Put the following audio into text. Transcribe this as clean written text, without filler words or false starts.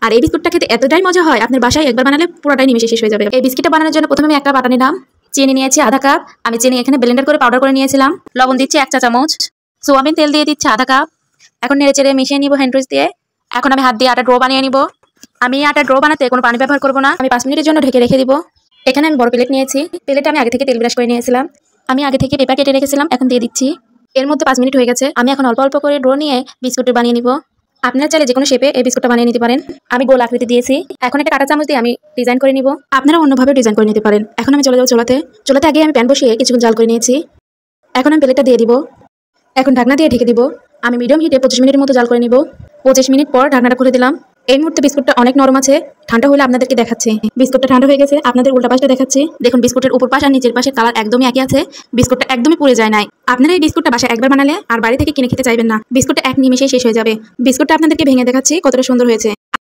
আর এই বিস্কুটটা খেতে এতটাই মজা হয়, আপনার বাসায় একবার বানালে পুরোটাই নিমেষে শেষ হয়ে যাবে। এই বিস্কিটটা বানানোর জন্য প্রথমে আমি একটা পাটা নিলাম, চিনি নিয়েছি আধা কাপ, আমি চিনি এখানে ব্লেন্ডার করে পাউডার করে নিয়েছিলাম। লবণ দিচ্ছি 1 চা চামচ, সোয়াবিন তেল দিয়ে দিচ্ছি আধা কাপ। এখন নেড়ে চেড়ে মিশিয়ে নিব হ্যান্ড উইচ দিয়ে। এখন আমি হাত দিয়ে আটা ড্রো বানিয়ে নিব। আমি আটা ড্রো বানাতে কোনো পানি ব্যবহার করব না, আমি 5 মিনিটের জন্য ঢেকে রেখে দিব। এখানে আমি বড় প্লেট নিয়েছি, প্লেটে আমি আগে থেকে তেল ব্রাশ করে নিয়েছিলাম। আমি আগে থেকে পেপার কেটে রেখেছিলাম, এখন দিয়ে দিচ্ছি। এর মধ্যে 5 মিনিট হয়ে গেছে, আমি এখন অল্প অল্প করে ড্রো নিয়ে বিস্কুটটা বানিয়ে নিব। আপনারা চাইলে যে কোনো শেপে এই বিস্কুটটা বানিয়ে নিতে পারেন। আমি গোল আকৃতি দিয়েছি, এখন একটা কাঁটা চামচ দিয়ে আমি ডিজাইন করে নিব। আপনারা অন্যভাবে ডিজাইন করে নিতে পারেন। এখন আমি চলে যাবো চুলাতে আগে আমি প্যান বসিয়ে কিছুক্ষণ জাল করে নিয়েছি। এখন আমি প্লেটটা দিয়ে দিব, এখন ঢাকনা দিয়ে ঢেকে দিব। আমি মিডিয়াম হিটে 25 মিনিটের মতো জাল করে নিব। 25 মিনিট পর ঢাকনাটা খুলে দিলাম। এই মুহূর্তে বিস্কুটটা অনেক নরম আছে, ঠান্ডা হলে আপনাদেরকে দেখাচ্ছি। বিস্কুটটা ঠান্ডা হয়ে গেছে, আপনাদের উল্টা পাশটা দেখাচ্ছি। দেখুন বিস্কুটের উপর পাশ আর নিচের পাশের কালার একদমই একই আছে, বিস্কুটটা একদমই পুড়ে যায় নাই। আপনারা এই বিস্কুটটা বাসায় একবার বানালে আর বাড়ি থেকে কিনে খেতে চাইবেন না, বিস্কুটটা এক নিমেষেই শেষ হয়ে যাবে। বিস্কুটটা আপনাদেরকে ভেঙে দেখাচ্ছি কতটা সুন্দর হয়েছে।